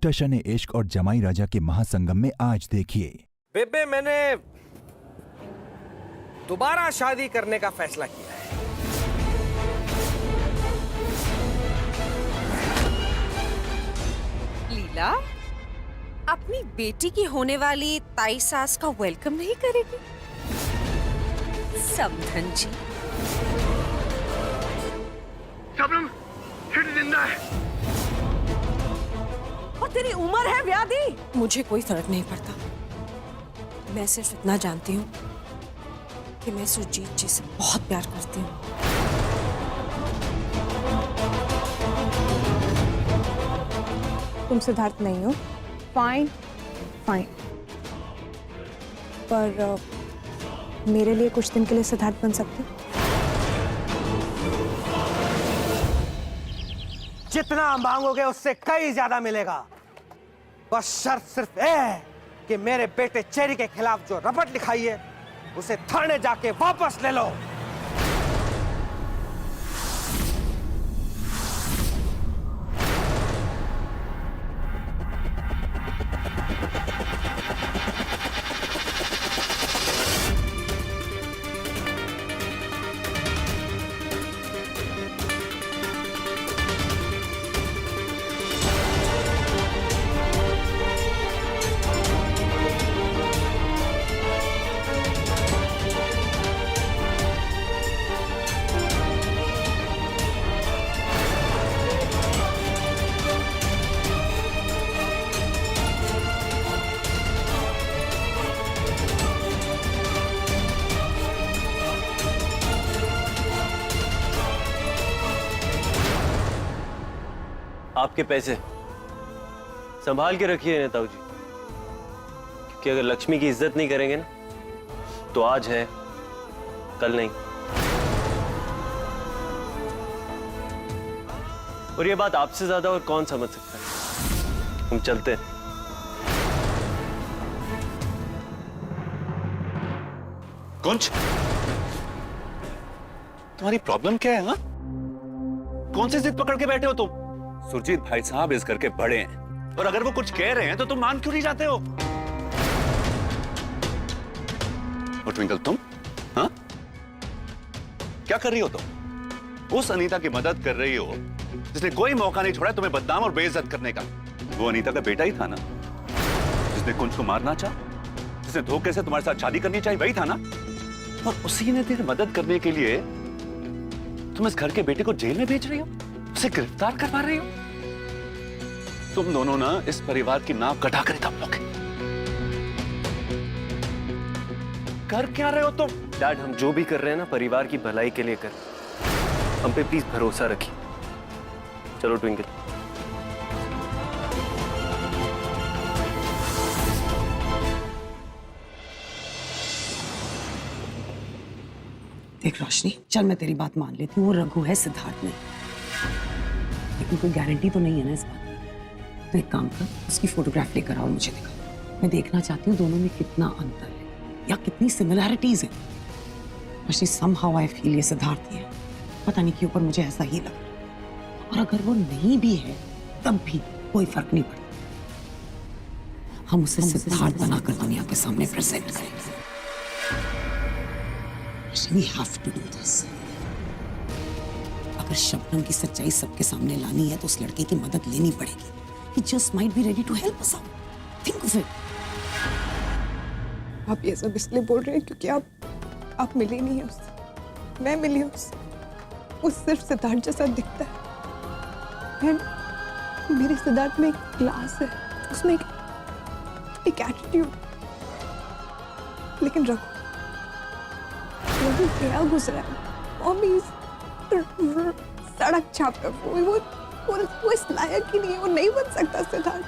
टशन इश्क और जमाई राजा के महासंगम में आज देखिए। बेबे, मैंने दोबारा शादी करने का फैसला किया है। लीला अपनी बेटी की होने वाली ताई सास का वेलकम नहीं करेगी? समधन जी, शबनम फिर जिंदा है। और तेरी उम्र है व्याधि। मुझे कोई फर्क नहीं पड़ता। मैं सिर्फ इतना जानती हूँ कि मैं सुरजीत जी से बहुत प्यार करती हूँ। तुम सिद्धार्थ नहीं हो। फाइन फाइन, पर मेरे लिए कुछ दिन के लिए सिद्धार्थ बन सकते हो? जितना मांगोगे उससे कई ज्यादा मिलेगा। बस शर्त सिर्फ ये है कि मेरे बेटे चेरी के खिलाफ जो रपट लिखाई है उसे थाने जाके वापस ले लो। आपके पैसे संभाल के रखिए नेताऊ जी, क्योंकि अगर लक्ष्मी की इज्जत नहीं करेंगे ना तो आज है कल नहीं। और ये बात आपसे ज्यादा और कौन समझ सकता है। हम चलते हैं। कुंज, तुम्हारी प्रॉब्लम क्या है? हाँ, कौन सी जिद पकड़ के बैठे हो तुम? सुरजीत भाई साहब इस घर के बड़े हैं और अगर वो कुछ कह रहे हैं तो तुम मान क्यों नहीं जाते हो? और ट्विंकल, तुम हाँ क्या कर रही हो तुम? उस अनीता की मदद कर रही हो जिसने कोई मौका नहीं छोड़ा तुम्हें बदनाम और बेइज्जत करने का। वो अनीता का बेटा ही था ना जिसने कुंज को मारना चाहा, जिसने धोखे से तुम्हारे साथ शादी करनी चाहिए, वही था ना। और उसी ने तेरी मदद करने के लिए तुम इस घर के बेटे को जेल में भेज रही हो, उसे गिरफ्तार करवा रही हो। तुम दोनों ना इस परिवार की नाव कटा कर दम लोगे। कर क्या रहे हो तुम? डैड, हम जो भी कर रहे हैं ना परिवार की भलाई के लिए कर। हम पे प्लीज भरोसा रखिए। चलो ट्विंकल। देख रोशनी, चल मैं तेरी बात मान लेती हूँ, वो रघु है, सिद्धार्थ नहीं। लेकिन कोई गारंटी तो नहीं है ना इस बात की। तो एक काम कर, उसकी फोटोग्राफ लेकर आओ, मुझे दिखा। मैं देखना चाहती हूँ दोनों में कितना अंतर है या कितनी सिमिलैरिटीज है। रोशनी, somehow I feel ये सिद्धार्थ ही है। पता नहीं क्यों, पर मुझे ऐसा ही लग रहा है। और अगर वो नहीं भी है तब भी कोई फर्क नहीं पड़ता। हम उसे सिद्धार्थ बनाकर दुनिया के सामने प्रेजेंट करेंगे। We have to do this. अगर शबनम की सच्चाई सबके सामने लानी है तो उस लड़के की मदद लेनी पड़ेगी। He just might be ready to help us out. Think of it. आप ये सब इसलिए बोल रहे हैं क्योंकि आप मिली नहीं है उससे। मैं मिली हूँ उससे। वो सिर्फ सिद्धार्थ जैसा दिखता है। And मेरे सिद्धार्थ में एक क्लास है, उसमें एक एटीट्यूड। लेकिन रघु क्या गुजरा है, मम्मी सड़क छाप है। वो इस लायक ही नहीं है, वो नहीं बन सकता सिद्धार्थ।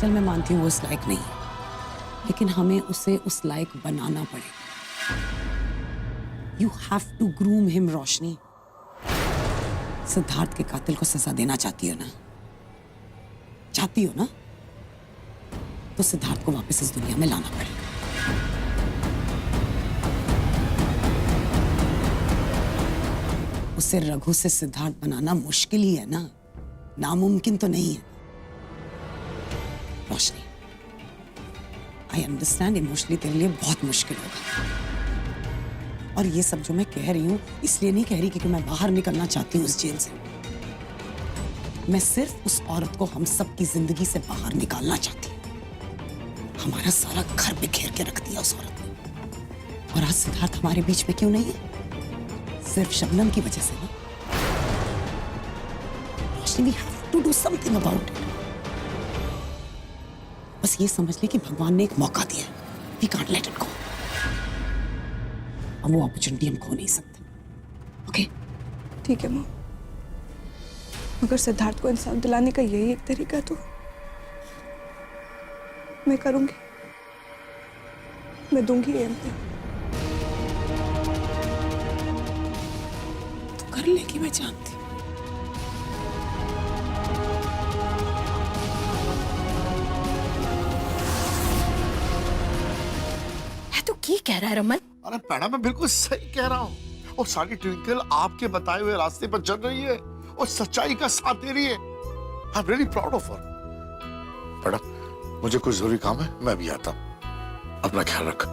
चल मैं मानती हूँ वो इस लायक नहीं है, लेकिन हमें उसे उस लायक बनाना पड़ेगा। You have to groom him, रोशनी। सिद्धार्थ के कातिल को सजा देना चाहती हो ना? चाहती हो ना? तो सिद्धार्थ को वापस इस दुनिया में लाना पड़ेगा। उसे रघु से सिद्धार्थ बनाना मुश्किल ही है ना, नामुमकिन तो नहीं है। आई अंडरस्टैंड इमोशनली तेरे लिए बहुत मुश्किल होगा, और ये सब जो मैं कह रही हूँ इसलिए नहीं कह रही क्योंकि मैं बाहर निकलना चाहती हूँ इस जेल से। मैं सिर्फ उस औरत को हम सब की जिंदगी से बाहर निकालना चाहती हूँ। हमारा सारा घर बिखेर के रख दिया उस औरत ने, और आज सिद्धार्थ हमारे बीच में क्यों नहीं है? सिर्फ शबनम की वजह से ना। रोशनी, we have to do something about it. बस ये समझ ले कि भगवान ने एक मौका दिया है, we can't let it go. अब वो अपॉर्चुनिटी हम खो नहीं सकते। ओके? ठीक है माँ, अगर सिद्धार्थ को इंसाफ दिलाने का यही एक तरीका है तो मैं करूंगी, मैं दूंगी ये इम्तिहान। तो कर लेगी, मैं जानती हूँ। तू की कह रहा है रमन? अरे मैडम, मैं बिल्कुल सही कह रहा हूँ। और सारी ट्विंकल आपके बताए हुए रास्ते पर चल रही है और सच्चाई का साथ दे रही है। आई am really proud of her. Madam, मुझे कुछ जरूरी काम है, मैं भी आता हूँ। अपना ख्याल रख।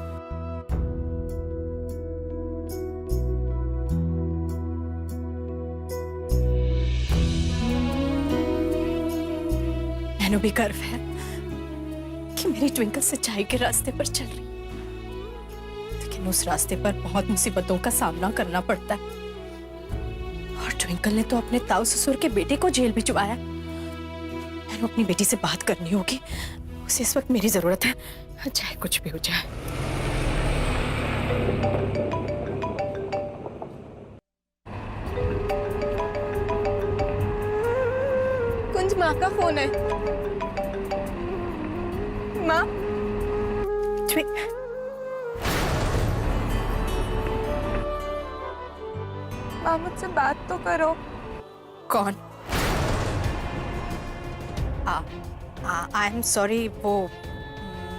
मैंने भी गर्व है कि मेरी ट्विंकल सच्चाई के रास्ते पर चल रही, लेकिन उस रास्ते पर बहुत मुसीबतों का सामना करना पड़ता है। और ट्विंकल ने तो अपने ताऊ ससुर के बेटे को जेल भिजवाया। मैंने अपनी बेटी से बात करनी होगी, उसे इस वक्त मेरी जरूरत है, चाहे कुछ भी हो जाए। कुंज, माँ का फोन है। माँ, माँ मुझसे बात तो करो। कौन? आई एम सॉरी, वो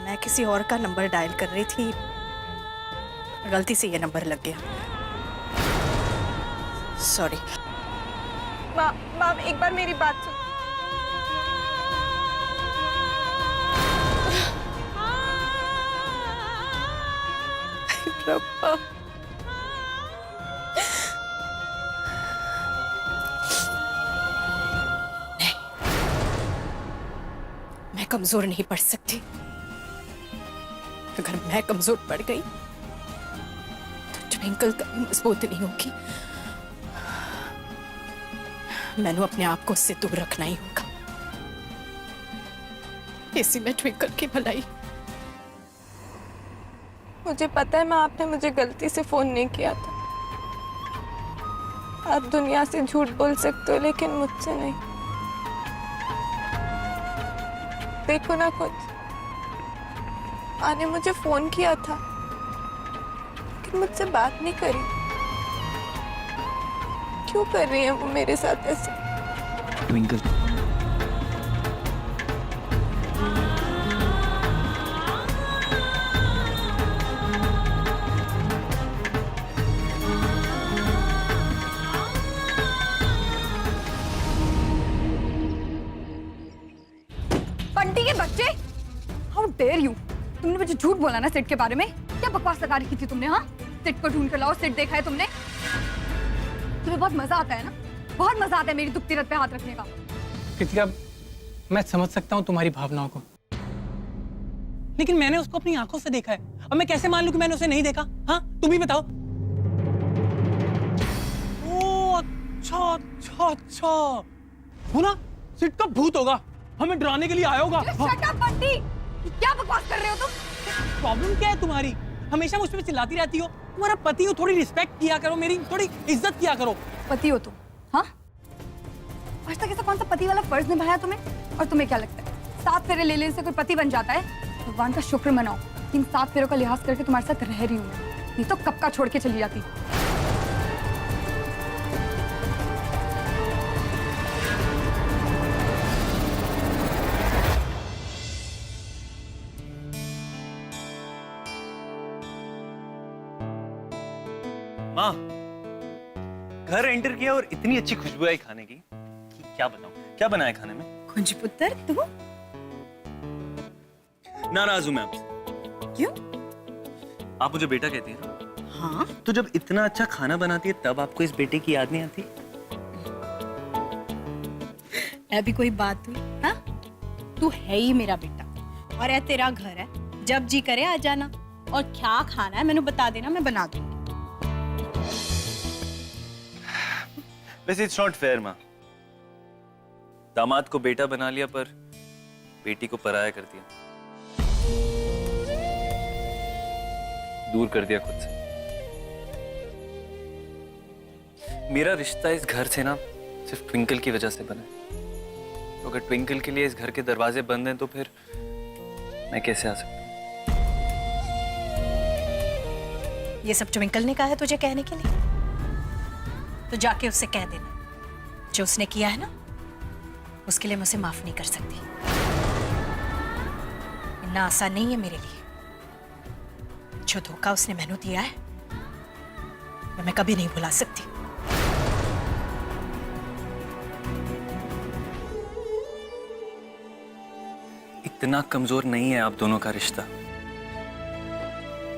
मैं किसी और का नंबर डायल कर रही थी, गलती से ये नंबर लग गया। सॉरी। माँ, माँ एक बार मेरी बात सुन। रब्बा, नहीं, मैं कमजोर नहीं पड़ सकती। अगर मैं कमजोर पड़ गई तो ट्विंकल कभी मजबूत नहीं होगी। मैंने अपने आप को उससे दूर रखना ही होगा, इसी में ट्विंकल की भलाई। मुझे पता है माँ, आपने मुझे गलती से फोन नहीं किया था। आप दुनिया से झूठ बोल सकते हो लेकिन मुझसे नहीं। देखो ना कुछ, आने मुझे फोन किया था लेकिन मुझसे बात नहीं करी। क्यों कर रही है वो मेरे साथ ऐसे? ट्विंकल, बंटी के बच्चे, हाउ डेयर यू! तुमने मुझे झूठ बोला ना सिट के बारे में। क्या बकवास लगा रखी थी तुमने? हाँ, सिट को ढूंढ कर लाओ, सिट देखा है तुमने? तुम्हें बहुत मजा आता है ना, बहुत मजा आता है मेरी दुखती रत पे हाथ रखने का। कृतिका, मैं समझ सकता हूँ तुम्हारी भावनाओं को, लेकिन मैंने उसको अपनी आंखों से देखा है। अब मैं कैसे मान लूं कि मैंने उसे नहीं देखा? हाँ, तुम ही बताओ। ओ अच्छा अच्छा अच्छा, वो ना सिट का भूत होगा, हमें डराने के लिए आया होगा। शट अप बंटी, क्या बकवास कर रहे हो तुम? प्रॉब्लम क्या है तुम्हारी? हमेशा मुझ पे चिल्लाती रहती हो। तुम्हारा पति हो, थोड़ी रिस्पेक्ट किया करो, मेरी थोड़ी इज्जत किया करो। पति हो तुम? हाँ, आज तक ऐसा कौन सा पति वाला फर्ज निभाया तुमने? और तुम्हें क्या लगता है 7 फेरे ले लेने से कोई पति बन जाता है? भगवान का शुक्र मनाओ, इन 7 फेरों का लिहाज करके तुम्हारे साथ रह रही हूँ, नहीं तो कब का छोड़ के चली जाती। माँ, घर एंटर किया और इतनी अच्छी खुशबू आई खाने की कि क्या बताऊं। क्या बनाया खाने में? कुंज पुत्र, तू नाराज हूं मैं आपसे। क्यों? आप मुझे बेटा कहती हैं? हाँ, तो जब इतना अच्छा खाना बनाती है तब आपको इस बेटे की याद नहीं आती? अभी कोई बात हुई? हाँ, तू है ही मेरा बेटा और है तेरा घर है, जब जी करे आ जाना और क्या खाना है मैंने बता देना, मैं बना दूंगी। वैसे इट्स नॉट फेयर माँ, दामाद को बेटा बना लिया पर बेटी को पराया कर दिया, दूर कर दिया खुद से। मेरा रिश्ता इस घर से ना सिर्फ ट्विंकल की वजह से बना है। तो अगर ट्विंकल के लिए इस घर के दरवाजे बंद हैं तो फिर मैं कैसे आ सकता हूँ? ये सब ट्विंकल ने कहा है तुझे कहने के लिए? तो जाके उससे कह देना, जो उसने किया है ना उसके लिए मैं उसे माफ नहीं कर सकती। इतना आसान नहीं है मेरे लिए। जो धोखा उसने मैंने दिया है वो मैं कभी नहीं भुला सकती। इतना कमजोर नहीं है आप दोनों का रिश्ता।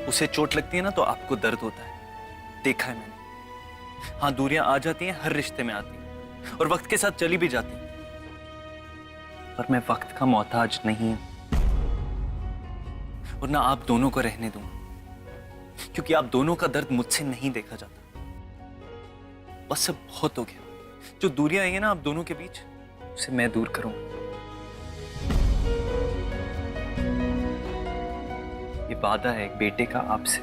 उसे चोट लगती है ना तो आपको दर्द होता है, देखा है मैंने। हाँ, दूरियां आ जाती हैं, हर रिश्ते में आती हैं और वक्त के साथ चली भी जाती हैं, पर मैं वक्त का मोहताज नहीं हूं और ना आप दोनों को रहने दूंगा, क्योंकि आप दोनों का दर्द मुझसे नहीं देखा जाता। बस अब बहुत हो गया। जो दूरियां आई है ना आप दोनों के बीच, उसे मैं दूर करूंगा। ये वादा है एक बेटे का आपसे।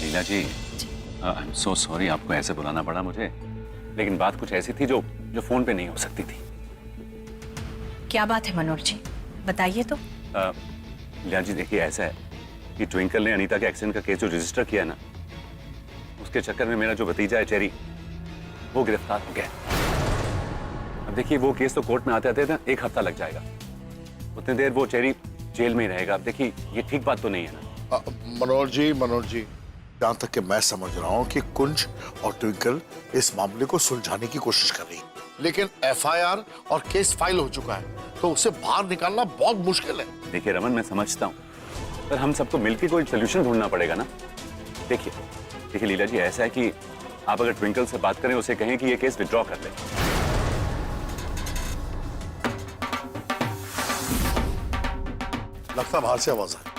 लीला जी, आई एम सो सॉरी आपको ऐसे बुलाना पड़ा मुझे, लेकिन बात कुछ ऐसी थी जो फोन पे नहीं हो सकती थी। क्या बात है मनोज जी, बताइए तो। लीला जी देखिए, ऐसा है कि ट्विंकल ने अनीता के एक्सीडेंट का केस जो रजिस्टर किया ना, उसके चक्कर में मेरा जो भतीजा है चेरी, वो गिरफ्तार हो गया। अब देखिए वो केस तो कोर्ट में आते आते ना 1 हफ्ता लग जाएगा, उतनी देर वो चेरी जेल में ही रहेगा। अब देखिए ये ठीक बात तो नहीं है ना। मनोज जी, जहां तक कि मैं समझ रहा हूं कि कुंज और ट्विंकल इस मामले को सुलझाने की कोशिश कर रही है, लेकिन एफआईआर और केस फाइल हो चुका है, तो उसे बाहर निकालना बहुत मुश्किल है। देखिए रमन, मैं समझता हूँ, पर हम सबको मिलकर कोई सोल्यूशन ढूंढना पड़ेगा ना। देखिए लीला जी, ऐसा है कि आप अगर ट्विंकल से बात करें, उसे कहें कि ये केस विड्रॉ कर ले। लगता बाहर से आवाज आई।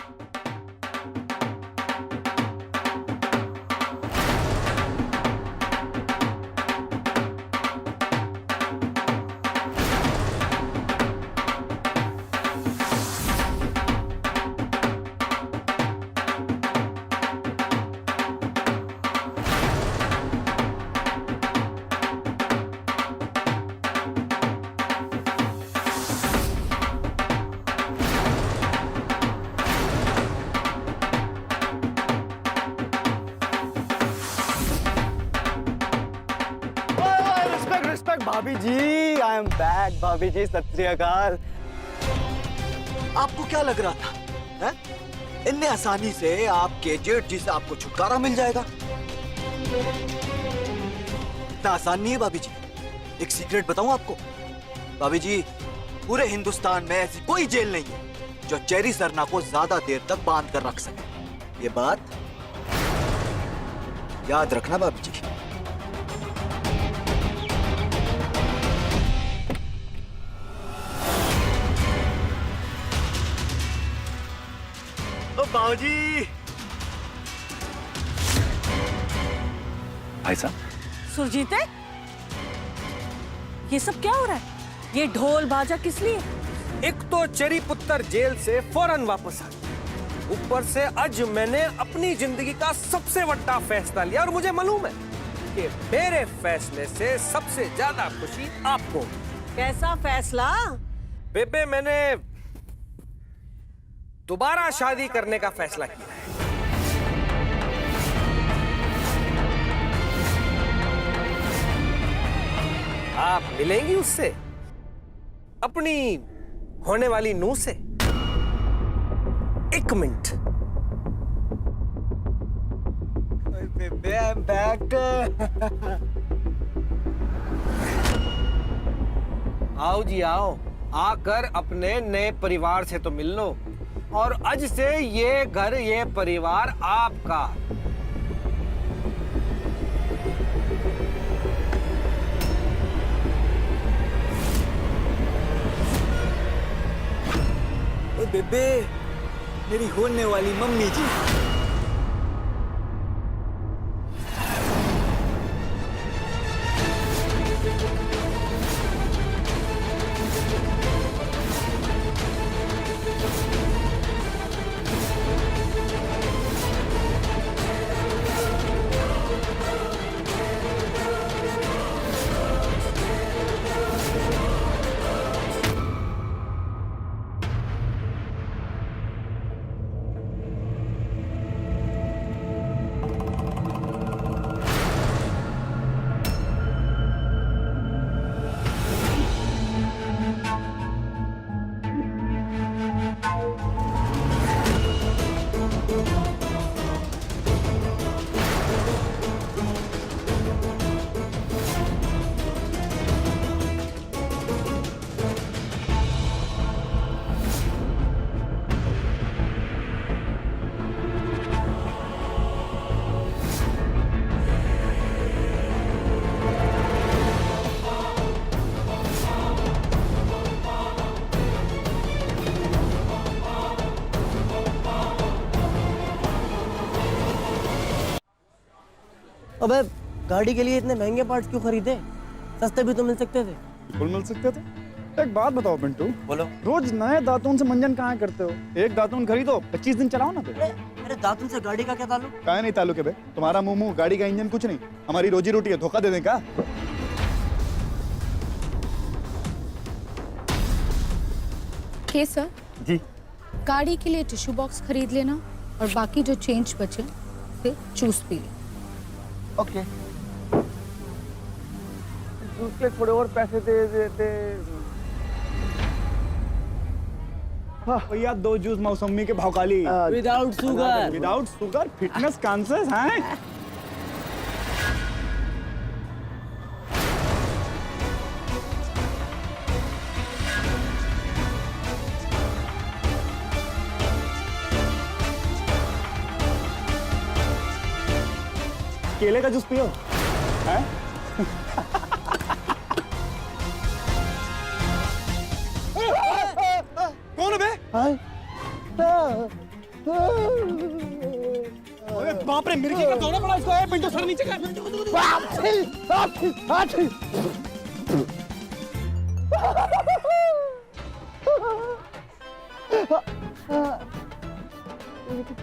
भाभी जी, आई एम बैक। भाभी जी, सत श्री अकाल। आपको क्या लग रहा था है? इतने आसानी से आपके जेठ जी से आपको छुटकारा मिल जाएगा? इतना आसान नहीं है भाभी जी। एक सीक्रेट बताऊं आपको भाभी जी, पूरे हिंदुस्तान में ऐसी कोई जेल नहीं है जो चेरी सरना को ज्यादा देर तक बांध कर रख सके। ये बात याद रखना भाभी जी। बाबूजी, भाई साहब, सुरजीत है? ये सब क्या हो रहा है? ये ढोल बाजा किस लिए? एक तो चेरी पुत्र जेल से फौरन वापस आ गया, ऊपर से आज मैंने अपनी जिंदगी का सबसे बड़ा फैसला लिया और मुझे मालूम है कि मेरे फैसले से सबसे ज्यादा खुशी आपको। कैसा फैसला? बेबे, मैंने दोबारा शादी करने का फैसला किया है। आप मिलेंगी उससे, अपनी होने वाली नूह से? 1 मिनट। बेबे आई एम बैक। आओ जी आओ, आकर अपने नए परिवार से तो मिल लो, और आज से ये घर, ये परिवार आपका। ए बेबे, मेरी होने वाली मम्मी जी। अबे गाड़ी के लिए इतने महंगे पार्ट्स क्यों खरीदे? सस्ते भी तो मिल सकते थे। बिल्कुल मिल सकते थे। एक बात बताओ पिंटू, बोलो। रोज नए दातून से मंजन कहाँ करते हो? एक दातून खरीदो, 25 दिन चलाओ ना। अरे दातुन से गाड़ी का क्या ताल्लुक? काहे नहीं ताल्लुक है बे? तुम्हारा मुंह गाड़ी का इंजन कुछ नहीं, हमारी रोजी रोटी है, धोखा दे दें का? के सर जी। गाड़ी के लिए टिश्यू बॉक्स खरीद लेना और बाकी जो चेंज बचे फिर जूस पी लेना। ओके। जूस के थोड़े और पैसे दे देते। भैया 2 जूस मौसमी के भावकाली। Without sugar. Without sugar, fitness conscious हैं? केले का जूस पियो। हैं? कौन है बे? अरे बाप रे, मिर्गी का दौरा पड़ा इसको। पिंटू सर नीचे कर।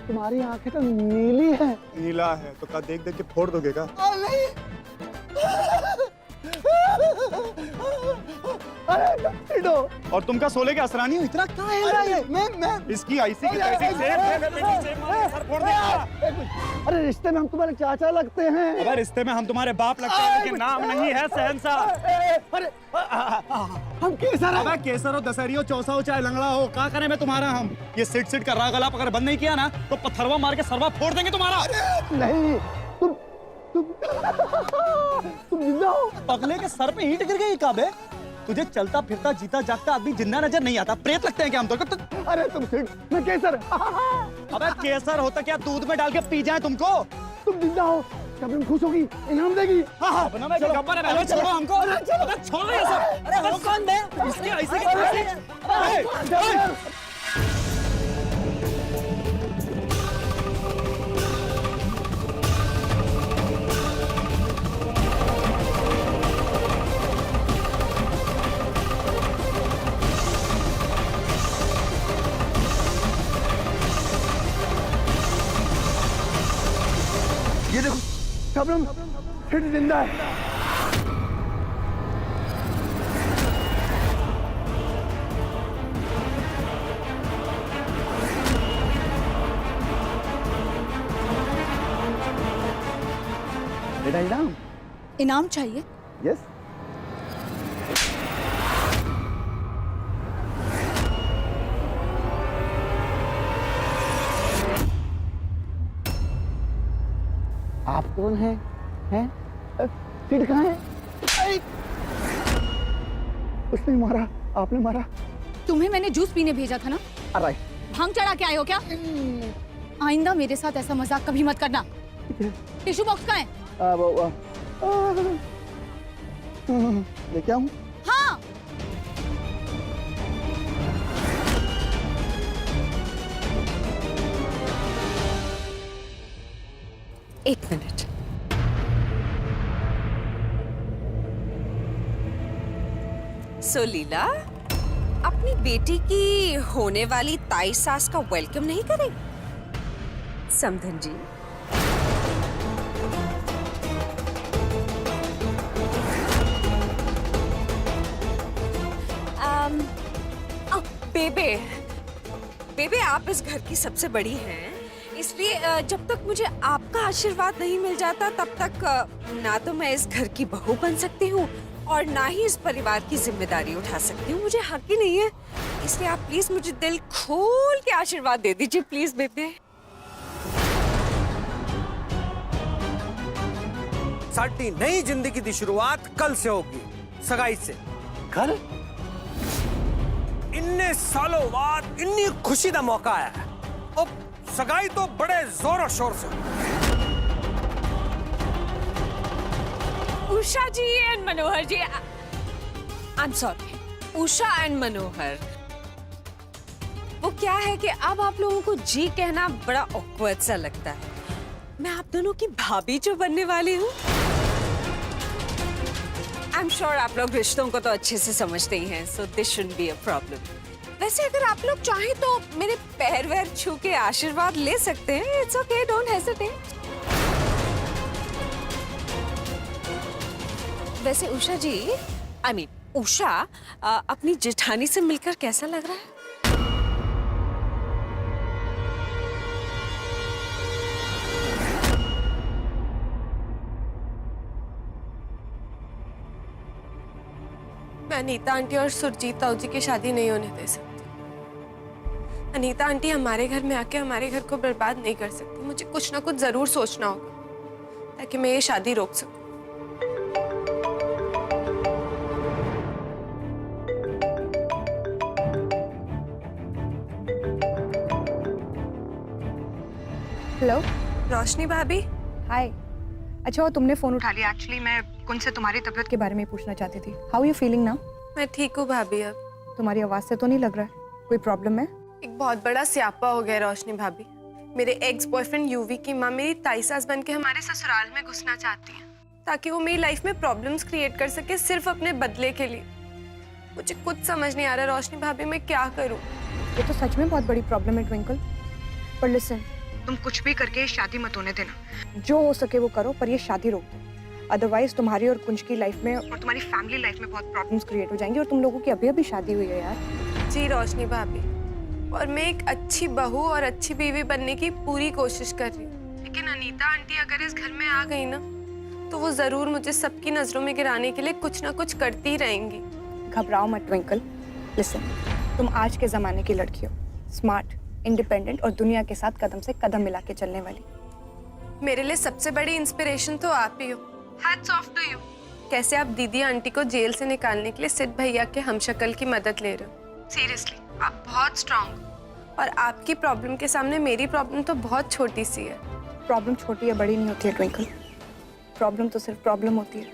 तुम्हारी आंखें तो नीली है। नीला है तो क्या देख देख के फोड़ दोगे का? और तुम क्या सोले के असरानी हो? इतना क्या हिल रहा है? मैं इसकी आईसी की तैसी सर फोड़ देगा। अरे रिश्ते में हम तुम्हारे चाचा लगते हैं। अबे रिश्ते में हम तुम्हारे बाप लगते हैं, लेकिन नाम नहीं है शहंशाह। अरे हम केसर हैं। अबे केसर हो, दशहरी हो, चौसा हो, चाहे लंगड़ा हो, क्या करें मैं तुम्हारा? हम ये सिट सिट कर रहा गला अगर बंद नहीं किया ना तो पत्थरवा मार के सरवा फोड़ देंगे तुम्हारा। नहीं, तुम जिंदा हो। पगले के सर पे ईंट गिर गई काबे। तुझे चलता फिरता जीता जागता आदमी जिंदा नजर नहीं आता, प्रेत लगते हैं क्या हम तो? अरे तुम सिर्फ मैं केसर। अबे केसर होता क्या दूध में डाल के पी जाए तुमको? तुम जिंदा हो, कभी खुश होगी, इनाम देगी। छोड़ो हमको। अबे छोड़ो ये सब। अरे कौन बे? इसकी ऐसे ये देखो, शबनम फिर जिंदा है। बेटा इनाम। इनाम चाहिए? यस। आप कौन हैं? हैं? सिड कहाँ है? उसने मारा, आपने मारा। तुम्हें मैंने जूस पीने भेजा था ना? अरे भांग चढ़ा के आए हो क्या? आइंदा मेरे साथ ऐसा मजाक कभी मत करना। टिश्यू बॉक्स कहाँ है? लेके आऊं? हाँ। एक मिनट। सो लीला, अपनी बेटी की होने वाली ताई सास का वेलकम नहीं करें? समधन जी, बेबे, बेबे आप इस घर की सबसे बड़ी हैं, इसलिए जब तक मुझे आपका आशीर्वाद नहीं मिल जाता तब तक ना तो मैं इस घर की बहू बन सकती हूँ और ना ही इस परिवार की जिम्मेदारी उठा सकती हूँ। मुझे हक ही नहीं है, इसलिए आप प्लीज मुझे दिल खोल के आशीर्वाद दे दीजिए प्लीज बेबे। साडी नई जिंदगी की शुरुआत कल से होगी, सगाई से। कल? इन्ने सालों बाद इन्नी खुशी का मौका आया है और सगाई तो बड़े जोरों शोर से। Usha ji and Manohar ji, I am sorry, Usha and Manohar, वो क्या है कि अब आप लोगों को जी कहना बड़ा ऑकवर्ड सा लगता है। मैं आप दोनों की भाभी जो बनने वाली हूँ। आई एम श्योर आप लोग रिश्तों को तो अच्छे से समझते ही हैं, so this shouldn't be a problem. वैसे अगर आप लोग चाहें तो मेरे पैर वैर छू के आशीर्वाद ले सकते हैं। It's okay, don't hesitate. वैसे उषा जी, आई मीन उषा, अपनी जेठानी से मिलकर कैसा लग रहा है? मैं अनीता आंटी और सुरजीत ताऊ जी की शादी नहीं होने दे सकती। अनीता आंटी हमारे घर में आके हमारे घर को बर्बाद नहीं कर सकती। मुझे कुछ ना कुछ जरूर सोचना होगा ताकि मैं ये शादी रोक सकूं। हेलो रोशनी भाभी। हाय। अच्छा वो तुमने फोन उठा लिया। एक्चुअली मैं कुंज से तुम्हारी तबीयत के बारे में पूछना चाहती थी। How you feeling now? मैं ठीक हूँ भाभी। अब तुम्हारी आवाज से तो नहीं लग रहा है कोई प्रॉब्लम है? एक बहुत बड़ा स्यापा हो गया रोशनी भाभी। मेरे एक्स बॉयफ्रेंड यूवी की माँ मेरी ताई सास बन के हमारे ससुराल में घुसना चाहती है ताकि वो मेरी लाइफ में प्रॉब्लम्स क्रिएट कर सके सिर्फ अपने बदले के लिए। मुझे कुछ समझ नहीं आ रहा रोशनी भाभी, मैं क्या करूँ? ये तो सच में बहुत बड़ी प्रॉब्लम है ट्विंकल। पर लिसन, तुम कुछ भी करके शादी मत होने देना। जो हो सके वो करो, पर ये शादी रोक दो। अदरवाइज तुम्हारी और कुंज की लाइफ में और तुम्हारी फैमिली लाइफ में बहुत प्रॉब्लम्स क्रिएट हो जाएंगी। और तुम लोगों की अभी अभी शादी हुई है यार। जी रोशनी भाभी, और मैं एक अच्छी बहू और अच्छी बीवी बनने की पूरी कोशिश कर रही हूँ, लेकिन अनीता आंटी अगर इस घर में आ गई ना तो वो जरूर मुझे सबकी नजरों में गिराने के लिए कुछ ना कुछ करती रहेंगी। घबराओ मत ट्विंकल। लिसन, तुम आज के जमाने की लड़की हो, स्मार्ट, इंडिपेंडेंट और दुनिया के साथ कदम से कदम मिला के चलने वाली। मेरे लिए सबसे बड़ी इंस्पिरेशन तो आप ही हो। Hats off to you. कैसे आप दीदी आंटी को जेल से निकालने के लिए सिद्ध भैया के हमशक्ल की मदद ले रहे हो। सीरियसली आप बहुत स्ट्रांग, और आपकी प्रॉब्लम के सामने मेरी प्रॉब्लम तो बहुत छोटी सी है। प्रॉब्लम छोटी या बड़ी नहीं होती है ट्विंकल, प्रॉब्लम तो सिर्फ प्रॉब्लम होती है।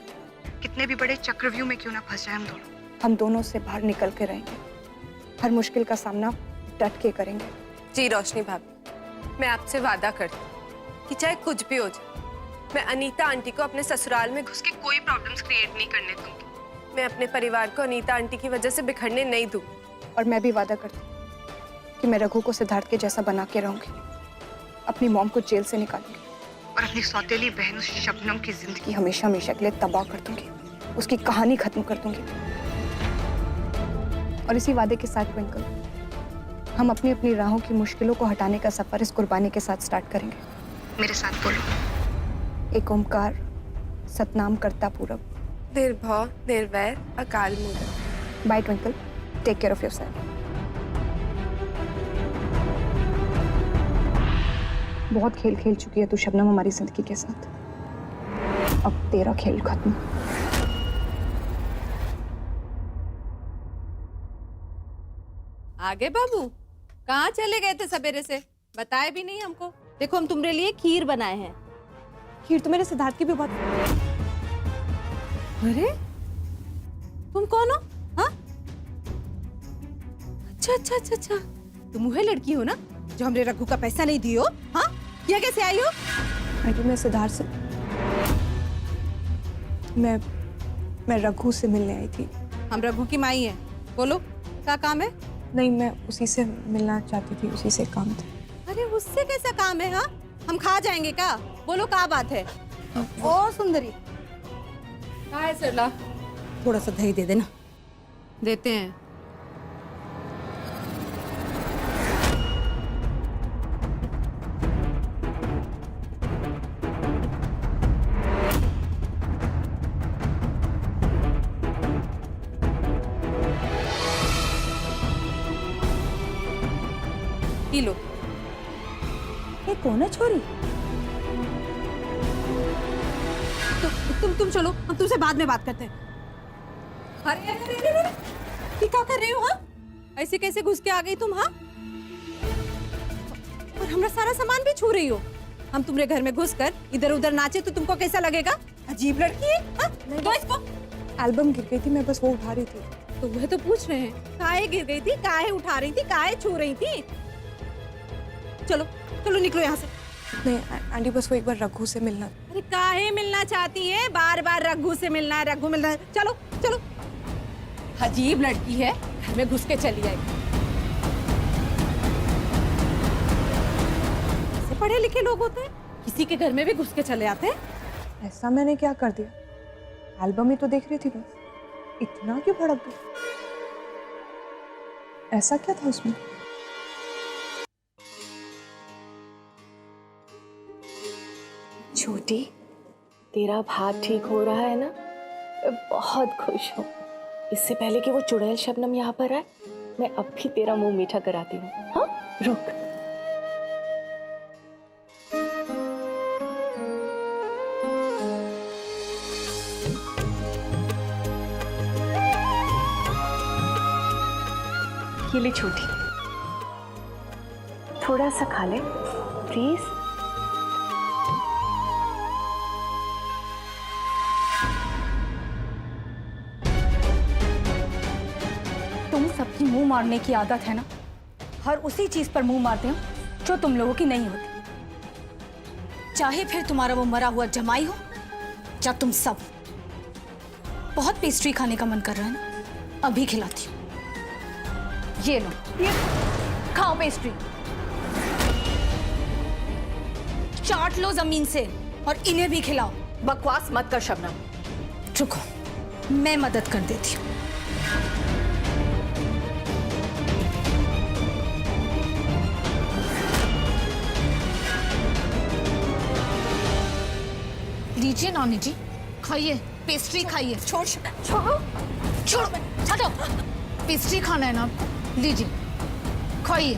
कितने भी बड़े चक्रव्यूह में क्यों ना फंस जाए हम दोनों से बाहर निकल के रहेंगे। हर मुश्किल का सामना डट के करेंगे। जी रोशनी भाभी, मैं आपसे वादा करती हूँ कि चाहे कुछ भी हो जाए, मैं अनीता आंटी को अपने ससुराल में घुस के कोई प्रॉब्लम्स क्रिएट नहीं करने दूंगी। मैं अपने परिवार को अनीता आंटी की वजह से बिखरने नहीं दूंगी। और मैं भी वादा करती हूँ कि मैं रघु को सिद्धार्थ के जैसा बना के रहूंगी। अपनी मॉम को जेल से निकालूंगी और अपनी सौतेली बहन शबनम की जिंदगी हमेशा हमेशा के लिए तबाह कर दूंगी। उसकी कहानी खत्म कर दूंगी। और इसी वादे के साथ ट्विंकल, हम अपनी अपनी राहों की मुश्किलों को हटाने का सफर इस कुर्बानी के साथ स्टार्ट करेंगे। मेरे साथ बोलो। एक ओमकार, सतनाम करता पूरब, निर्भय निर्वैर अकाल मूलक। Bye Twinkle, take care of yourself. बहुत खेल खेल चुकी है तू शबनम हमारी जिंदगी के साथ। अब तेरा खेल खत्म। आगे बाबू, कहाँ चले गए थे सवेरे से? बताए भी नहीं हमको। देखो हम तुम्हारे लिए खीर बनाए हैं। खीर तो मेरे सिद्धार्थ की भी बहुत। अरे तुम कौन हो? हाँ, अच्छा अच्छा अच्छा अच्छा, तुम वह लड़की हो ना जो हमरे रघु का पैसा नहीं दियो? हाँ, ये कैसे आई हो? आंटी मैं सिद्धार्थ से मैं रघु से मिलने आई थी। हम रघु की माई है। बोलो क्या काम है? नहीं, मैं उसी से मिलना चाहती थी, उसी से काम था। अरे उससे कैसा काम है? हाँ, हम खा जाएंगे क्या? बोलो क्या बात है? ओ सुंदरी, क्या है सरला? थोड़ा सा दही दे देना। देते हैं। लो। ये कौन है छोरी? तुम चलो, हम तुमसे बाद में बात करते हैं। अरे अरे अरे अरे, ये क्या कर रही हो? हाँ, ऐसे कैसे घुस के आ गई तुम? हाँ, और हमारा सारा सामान भी छू रही हो। हम तुम्हारे घर में घुसकर इधर उधर नाचे तो तुमको कैसा लगेगा? अजीब लड़की है। हाँ? तो इसको एल्बम गिर गई थी, मैं बस वो उठा रही थी। तो वह तो पूछ रहे हैं, काहे गिर गई थी, काहे उठा रही थी, काहे छू रही थी? चलो चलो निकलो यहाँ से। नहीं आंटी, बस वो एक बार रघु से मिलना। अरे काहे मिलना चाहती है? बार बार रघु से मिलना है, रघु मिलना है। चलो चलो, अजीब लड़की है, घर में घुस के चली आई। ऐसे पढ़े लिखे लोग होते हैं, किसी के घर में भी घुस के चले आते हैं। ऐसा मैंने क्या कर दिया? एल्बम ही तो देख रही थी बस, इतना क्यों भड़क गई? ऐसा क्या था उसमें? छोटी, तेरा भाई ठीक हो रहा है ना? मैं बहुत खुश हूँ। इससे पहले कि वो चुड़ैल शबनम यहाँ पर आए, मैं अब भी तेरा मुंह मीठा कराती हूँ। हाँ, रुक। ये ले छोटी, थोड़ा सा खा ले प्लीज। तुम सबकी मुंह मारने की आदत है ना, हर उसी चीज पर मुंह मारते हो जो तुम लोगों की नहीं होती। चाहे फिर तुम्हारा वो मरा हुआ जमाई हो या तुम सब। बहुत पेस्ट्री खाने का मन कर रहा है ना? अभी खिलाती हूँ। ये लो, ये खाओ पेस्ट्री, चाट लो जमीन से और इन्हें भी खिलाओ। बकवास मत कर शबनम। रुको, मैं मदद कर देती हूँ। लीजिए नानी जी, खाइए पेस्ट्री खाइए। छोड़ो छोड़ो, हटो। पेस्ट्री खाना है ना, लीजिए खाइए।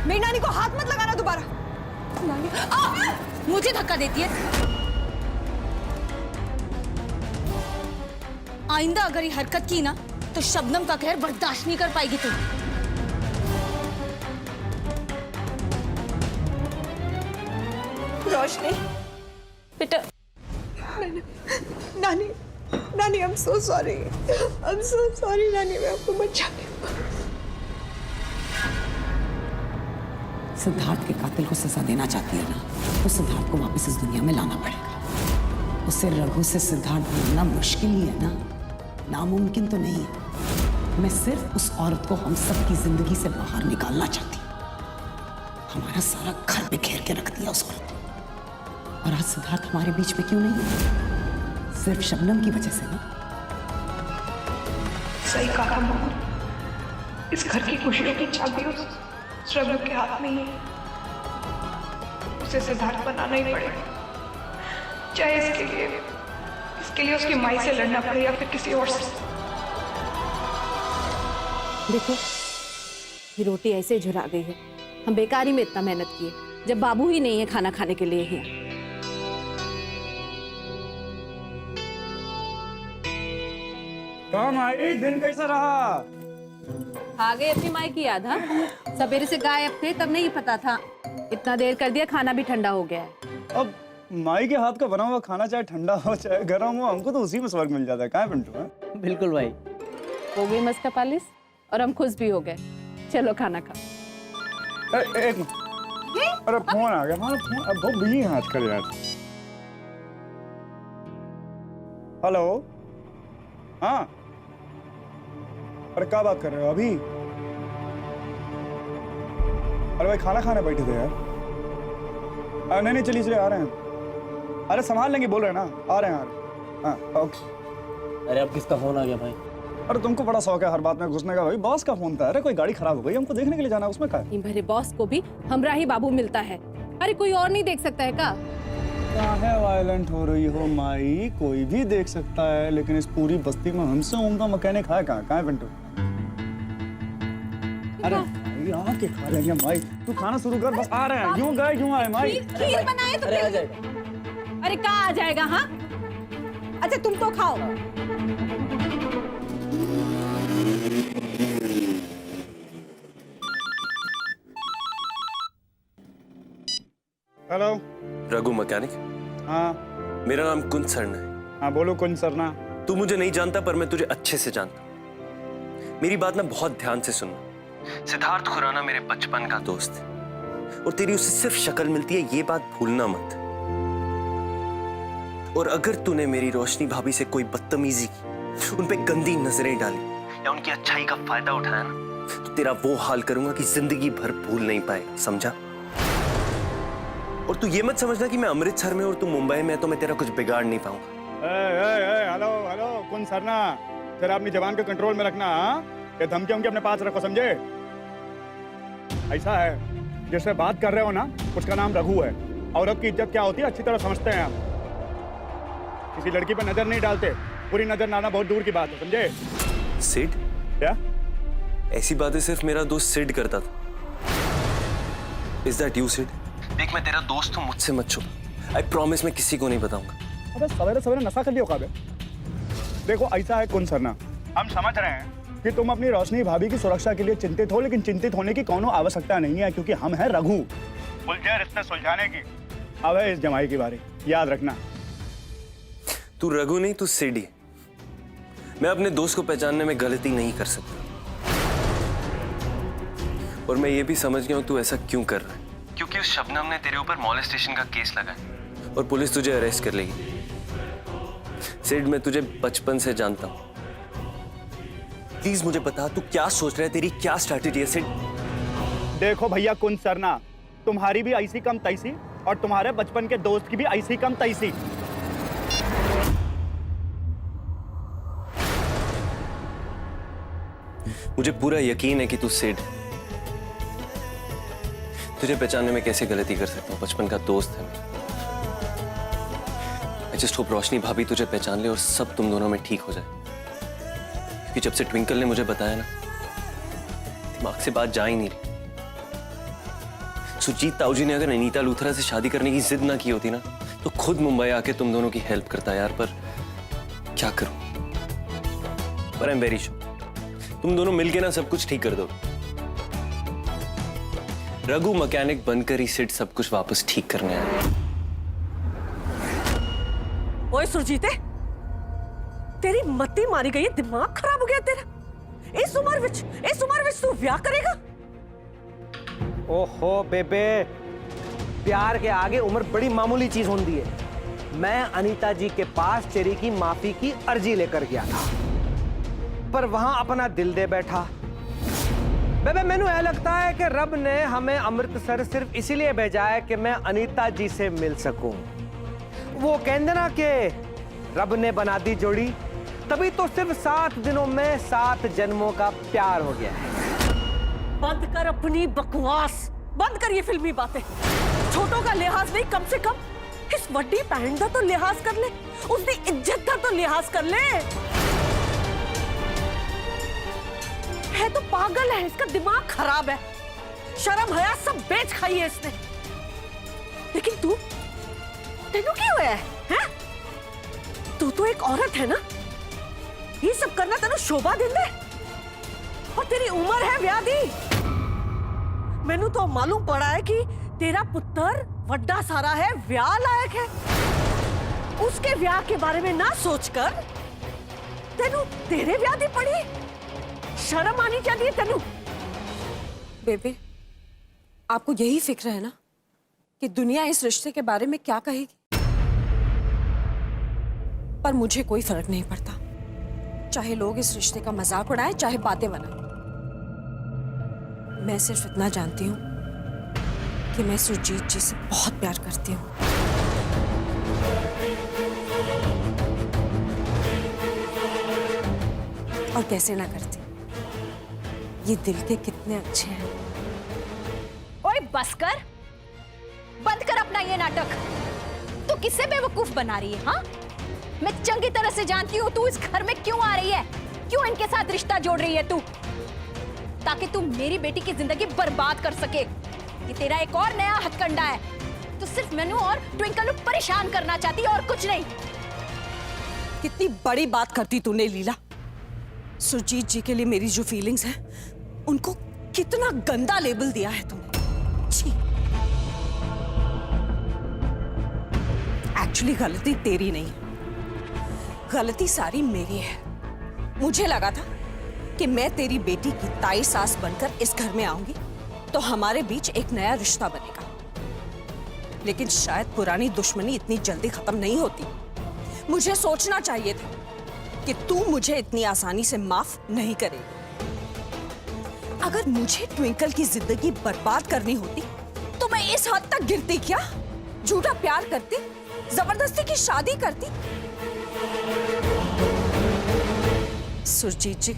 मेरी नानी को हाथ मत लगाना दोबारा। नानी मुझे धक्का देती है। आइंदा अगर ये हरकत की ना तो शबनम का कहर बर्दाश्त नहीं कर पाएगी तुम। रोशनी बेटा। नानी नानी, I'm so sorry, I'm so sorry नानी, मैं आपको बचा नहीं पाऊँ। सिद्धार्थ के कातिल को सजा देना चाहती है ना, तो सिद्धार्थ को वापस इस दुनिया में लाना पड़ेगा। उससे रघु से सिद्धार्थ ढूंढना मुश्किल ही है ना, नामुमकिन तो नहीं है। मैं सिर्फ उस औरत को हम सब की जिंदगी से बाहर निकालना चाहती हूँ। हमारा सारा घर में घेर के रख दिया उस औरत को। और आज सिद्धार्थ हमारे बीच में क्यों नहीं है? सिर्फ शबनम की वजह से ना। सही कहा मम्मा, इस घर की खुशियों की चाबी उस रघु के हाथ में ही है। उसे सिद्धार्थ बनाना ही पड़ेगा, चाहे इसके लिए उसकी माई से लड़ना पड़े या फिर किसी और से। देखो ये रोटी ऐसे झुरा गई है, हम बेकारी में इतना मेहनत किए जब बाबू ही नहीं है खाना खाने के लिए ही। एक दिन कैसा रहा? आ गए अपनी माई की याद। हाँ, सवेरे से गायब थे तब नहीं पता था। इतना देर कर दिया, खाना भी ठंडा हो गया है। अब माई के हाथ का बना हुआ खाना चाहे ठंडा हो चाहे गर्म हो, हमको तो उसी में स्वर्ग मिल जाता है। कहाँ पिंटू है? बिल्कुल भाई। हो गई मस्का पालिश और हम खुश भी हो गए। चलो खाना खा। एक मिनट। अरे फोन आ गया। हाँ फोन, अब बहुत बिजी है आजकल यार। हेलो। हाँ अरे क्या बात कर रहे हो अभी? अरे भाई खाना खाने बैठे थे यार। नहीं चलिए चलिए आ रहे हैं। अरे संभाल लेंगे बोल रहे हैं ना, आ रहे हैं। हाँ ओके। अरे अब किसका फोन आ गया भाई? अरे तुमको बड़ा शौक है हर बात में घुसने का। भाई बॉस का फोन था। अरे कोई गाड़ी खराब हो गई, हमको देखने के लिए जाना है, उसमें क्या है? मेरे बॉस को भी हमरा ही बाबू मिलता है। अरे कोई और नहीं देख सकता है क्या? है वायलेंट हो रही हो माई? कोई भी देख सकता है, लेकिन इस पूरी बस्ती में हमसे उम्दा मैकेनिक है कहाँ? कहाँ है पिंटू? अरे भाई आके खा लेंगे माई। तू खाना शुरू कर, बस आ रहे हैं। यूं गए यूं आए माई। खीर बनाए तो आ जाएगा। अरे कहाँ आ जाएगा? हाँ अच्छा तुम तो खाओ। Hello Raghu mechanic. हाँ मेरा नाम कुंज सरना है। हाँ बोलो कुंज सरना। तू मुझे नहीं जानता पर मैं तुझे अच्छे से जानता हूं। मेरी बात ना बहुत ध्यान से सुनना। सिद्धार्थ खुराना मेरे बचपन का दोस्त है और तेरी उससे सिर्फ शक्ल मिलती है, ये बात भूलना मत। और अगर तूने मेरी रोशनी भाभी से कोई बदतमीजी की, उन पे गंदी नजरें डाली या उनकी अच्छाई का फायदा उठाया ना, तो तेरा वो हाल करूंगा कि जिंदगी भर भूल नहीं पाएगा, समझा? और तू ये मत समझना कि मैं अमृतसर में और तू मुंबई में तो मैं तेरा कुछ बिगाड़ नहीं पाऊंगा। हेलो हेलो कुंज सरना, जरा अपनी जबान को कंट्रोल में रखना। ये धमकी उनके अपने पास रखो, समझे? ऐसा है जिससे बात कर रहे हो ना, उसका नाम रघु है। और अब की इज्जत क्या होती है अच्छी तरह समझते हैं आप। किसी लड़की पर नजर नहीं डालते, पूरी नजर डालना बहुत दूर की बात है, समझे? सिड? क्या ऐसी बातें सिर्फ मेरा दोस्त सिड करता था। Is that you, Sid? देख मैं तेरा दोस्त हूँ, मुझसे मत छुप। I promise मैं किसी को नहीं बताऊंगा। अबे सवेरे सवेरे नशा कर लियो काबे। देखो ऐसा है कुंज सरना, हम समझ रहे हैं कि तुम अपनी रोशनी भाभी की सुरक्षा के लिए चिंतित हो, लेकिन चिंतित होने की कोनो आवश्यकता नहीं है, क्योंकि हम हैं रघु। उलझे रिश्ते सुलझाने की। अब है इस जमाई की बारी, याद रखना। तू रघु नहीं, तू सिड ही। मैं अपने दोस्त को पहचानने में गलती नहीं कर सकता। और मैं ये भी समझ गया हूं तू ऐसा क्यों कर रहा है, क्योंकि उस शबनम ने तेरे ऊपर मॉलेस्टेशन का केस लगाया और पुलिस तुझे अरेस्ट कर लेगी। सिड मैं तुझे बचपन से जानता हूं। प्लीज मुझे बता तू क्या सोच रहा है, तेरी क्या स्ट्रैटेजी है सिड? देखो भैया कुंज सरना, तुम्हारी भी ऐसी कम तैसी और तुम्हारे बचपन के दोस्त की भी ऐसी कम तैसी। मुझे पूरा यकीन है कि तू सिड। तुझे पहचानने में कैसे गलती कर सकता हूं, बचपन का दोस्त है मेरा। I just hope रोशनी भाभी तुझे पहचान ले और सब तुम दोनों में ठीक हो जाए। क्योंकि जब से ट्विंकल ने मुझे बताया ना, दिमाग से बात जा ही नहीं रही। सुजीत ताऊजी ने अगर अनीता लूथरा से शादी करने की जिद ना की होती ना, तो खुद मुंबई आके तुम दोनों की हेल्प करता यार, पर क्या करूं। पर आई एम वेरी श्योर तुम दोनों मिलके ना सब कुछ ठीक कर दो। रघु मैकेनिक बनकर ही सिड सब कुछ वापस ठीक करने आया। ओए सुरजीते, तेरी मत्ती मारी गई है, दिमाग खराब हो गया तेरा। इस उम्र विच तू ब्याह करेगा? ओहो बेबे, प्यार के आगे उम्र बड़ी मामूली चीज होती है। मैं अनीता जी के पास चेरी की माफी की अर्जी लेकर गया था, पर वहां अपना दिल दे बैठा। बेबे मैनू यह लगता है कि रब ने हमें अमृतसर सिर्फ इसीलिए भेजा है कि मैं अनीता जी से मिल सकूं। वो कहते ना कि रब ने बना दी जोड़ी, तभी तो सिर्फ 7 दिनों में 7 जन्मों का प्यार हो गया है। बंद कर अपनी बकवास, बंद कर ये फिल्मी बातें। छोटों का लिहाज नहीं, कम से कम इस वड्डी भैन का तो लिहाज कर ले, उसकी इज्जत का तो लिहाज कर ले। है तो पागल है, इसका दिमाग खराब है। शर्म हया सब बेच खाई है इसने। लेकिन तू तेनू की होया है? तू तो एक औरत है ना, ये सब करना तेनू शोभा दिंदा है? और तेरी उम्र है ब्याह दी। मैनू तो मालूम पड़ा है कि तेरा पुत्र वड्डा सारा है, ब्याह लायक है। उसके ब्याह के बारे में ना सोचकर तेनू तेरे ब्याह दी पड़ी। शर्म आनी चाहिए तेनू। बेबे, आपको यही फिक्र है ना कि दुनिया इस रिश्ते के बारे में क्या कहेगी? पर मुझे कोई फर्क नहीं पड़ता, चाहे लोग इस रिश्ते का मजाक उड़ाए, चाहे बातें बनाए। मैं सिर्फ इतना जानती हूँ कि मैं सुरजीत जी से बहुत प्यार करती हूँ। और कैसे ना करती, ये दिल के कितने अच्छे हैं। ओए बस कर, बंद कर अपना ये नाटक। तू किससे बेवकूफ बना रही है? हाँ, मैं चंगी तरह से जानती हूँ तू इस घर में क्यों आ रही है, क्यों इनके साथ रिश्ता जोड़ रही है तू, ताकि तू मेरी बेटी की जिंदगी बर्बाद कर सके। ये तेरा एक और नया हथकंडा है। तू सिर्फ मैनू और ट्विंकल को परेशान करना चाहती है और कुछ नहीं। कितनी बड़ी बात करती तूने लीला। सुरजीत जी के लिए मेरी जो फीलिंग्स हैं, उनको कितना गंदा लेबल दिया है तुमने। छी। एक्चुअली गलती तेरी नहीं है, गलती सारी मेरी है। मुझे लगा था कि मैं तेरी बेटी की ताई सास बनकर इस घर में आऊंगी तो हमारे बीच एक नया रिश्ता बनेगा, लेकिन शायद पुरानी दुश्मनी इतनी जल्दी खत्म नहीं होती। मुझे सोचना चाहिए था कि तू मुझे इतनी आसानी से माफ नहीं करेगी। अगर मुझे ट्विंकल की जिंदगी बर्बाद करनी होती तो मैं इस हद तक गिरती क्या? झूठा प्यार करती, जबरदस्ती की शादी करती। सुरजीत जी,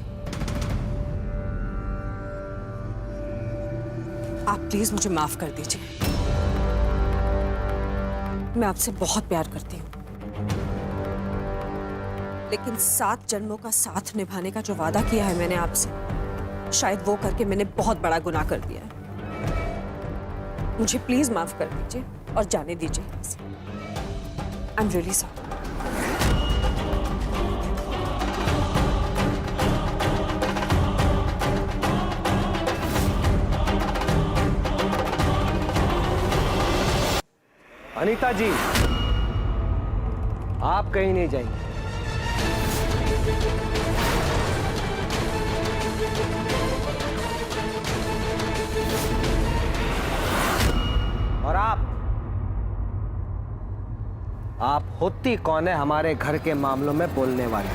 आप प्लीज मुझे माफ कर दीजिए। मैं आपसे बहुत प्यार करती हूँ, लेकिन 7 जन्मों का साथ निभाने का जो वादा किया है मैंने आपसे, शायद वो करके मैंने बहुत बड़ा गुनाह कर दिया है। मुझे प्लीज माफ कर दीजिए और जाने दीजिए यहाँ से। I am really sorry. Anita ji, आप कहीं नहीं जाएंगे। और आप होती कौन है हमारे घर के मामलों में बोलने वाले?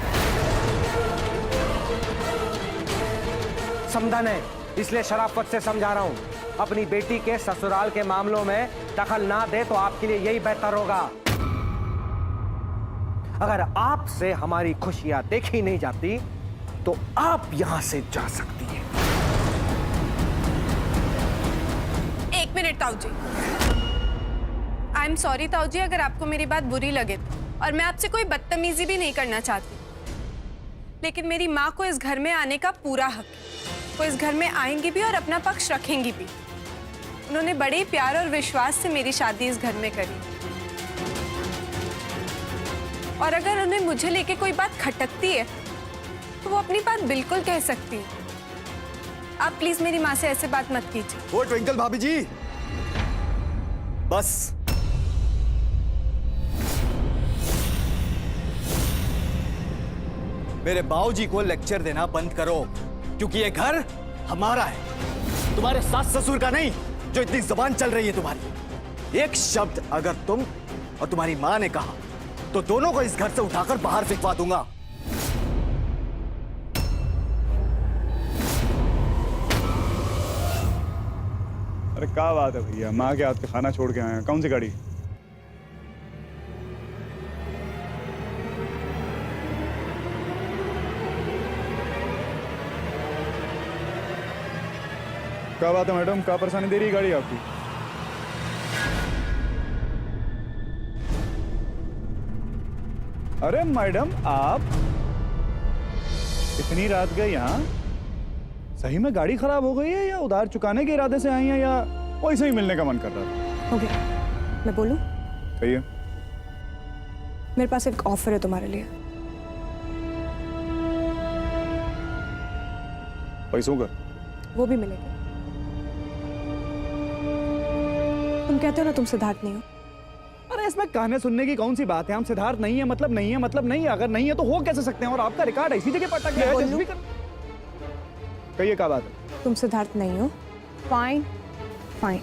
समझा नहीं, इसलिए शराफत से समझा रहा हूं। अपनी बेटी के ससुराल के मामलों में दखल ना दे तो आपके लिए यही बेहतर होगा। अगर आपसे हमारी खुशियां देखी नहीं जाती तो आप यहां से जा सकती हैं। 1 मिनट ताऊ जी। आई एम सॉरी ताऊ जी, अगर आपको मेरी बात बुरी लगे तो। और मैं आपसे कोई बदतमीजी भी नहीं करना चाहती, लेकिन मेरी माँ को इस घर में आने का पूरा हक है। वो इस घर में आएंगी भी और अपना पक्ष रखेंगी भी। उन्होंने बड़े प्यार और विश्वास से मेरी शादी इस घर में करी, और अगर उन्हें मुझे लेके कोई बात खटकती है तो वो अपनी बात बिल्कुल कह सकती है। आप प्लीज मेरी माँ से ऐसे बात मत कीजिए। वो ट्विंकल भाभी जी, बस मेरे बाबूजी को लेक्चर देना बंद करो, क्योंकि ये घर हमारा है, तुम्हारे सास ससुर का नहीं, जो इतनी जबान चल रही है तुम्हारी। एक शब्द अगर तुम और तुम्हारी मां ने कहा तो दोनों को इस घर से उठाकर बाहर फेंकवा दूंगा। अरे क्या बात है भैया, माँ के हाथ का खाना छोड़ के आए हैं। कौन सी गाड़ी? क्या बात है मैडम, क्या परेशानी दे रही है गाड़ी आपकी? अरे मैडम, आप इतनी रात गए यहाँ? सही में गाड़ी खराब हो गई है या उधार चुकाने के इरादे से आई हैं या वैसे ही मिलने का मन कर रहा था? हो गया, मैं बोलूं? कहिए। मेरे पास एक ऑफर है तुम्हारे लिए। पैसों का? वो भी मिलेगा। तुम कहते हो ना तुम सिद्धार्थ नहीं हो। अरे इसमें कहने सुनने की कौन सी बात है? हम सिद्धार्थ नहीं है मतलब नहीं है, मतलब नहीं है। अगर नहीं है तो हो कैसे सकते हैं? और आपका रिकॉर्ड इसी जगह पर अटक गया है। जल्दी कर। कहिए क्या बात है? तुम सिद्धार्थ नहीं हो। फाइन फाइन,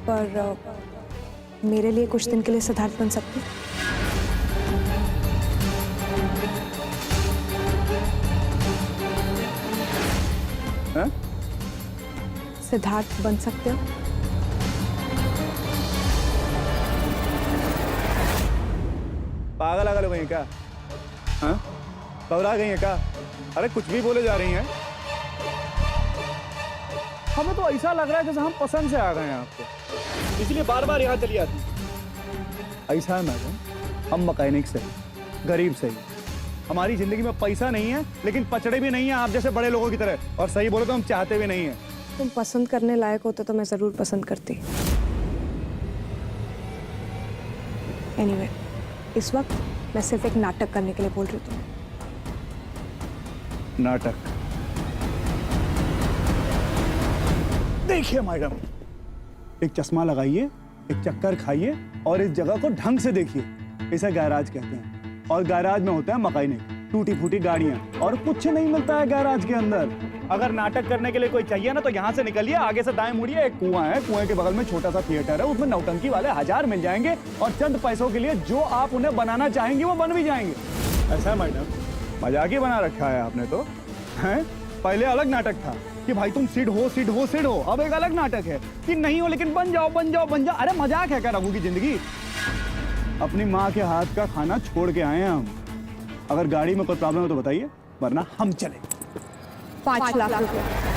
पर मेरे लिए कुछ दिन के लिए सिद्धार्थ बन सकते हो? हैं? सिद्धार्थ बन सकते हो? पागल आगल हो गई हैं क्या? हाँ? घबरा गई हैं क्या? अरे कुछ भी बोले जा रही हैं। हमें तो ऐसा लग रहा है जैसे हम पसंद से आ गए हैं आपको, इसलिए बार बार यहाँ चली आती। ऐसा है मैडम, हम मैकेनिक से गरीब से ही, हमारी जिंदगी में पैसा नहीं है लेकिन पचड़े भी नहीं है आप जैसे बड़े लोगों की तरह। और सही बोले तो हम चाहते भी नहीं है। तुम पसंद करने लायक होते तो मैं जरूर पसंद करती। एनीवे, इस वक्त मैं सिर्फ एक नाटक करने के लिए बोल रही हूँ तुम्हें। नाटक? देखिए मैडम, एक चश्मा लगाइए, एक चक्कर खाइए और इस जगह को ढंग से देखिए। इसे गैराज कहते हैं और गैराज में होता है मैकेनिक, टूटी फूटी गाड़ियां, और कुछ नहीं मिलता है गैराज के अंदर। अगर नाटक करने के लिए कोई चाहिए ना तो यहाँ से निकलिए, आगे से दाएं मुड़िए, एक कुआं है, कुएं के बगल में छोटा सा थिएटर है, उसमें नौटंकी वाले 1000 मिल जाएंगे और चंद पैसों के लिए जो आप उन्हें बनाना चाहेंगे वो बन भी जाएंगे। ऐसा है मैडम, मजाक ही बना रखा है आपने तो। हैं? पहले अलग नाटक था कि भाई तुम सिड हो सिड हो सिड हो, अब एक अलग नाटक है कि नहीं हो लेकिन बन जाओ बन जाओ बन जाओ। अरे मजाक है क्या रघु की जिंदगी? अपनी माँ के हाथ का खाना छोड़ के आए हैं हम। अगर गाड़ी में कोई प्रॉब्लम हो तो बताइए, वरना हम चले। 5 लाख रुपए।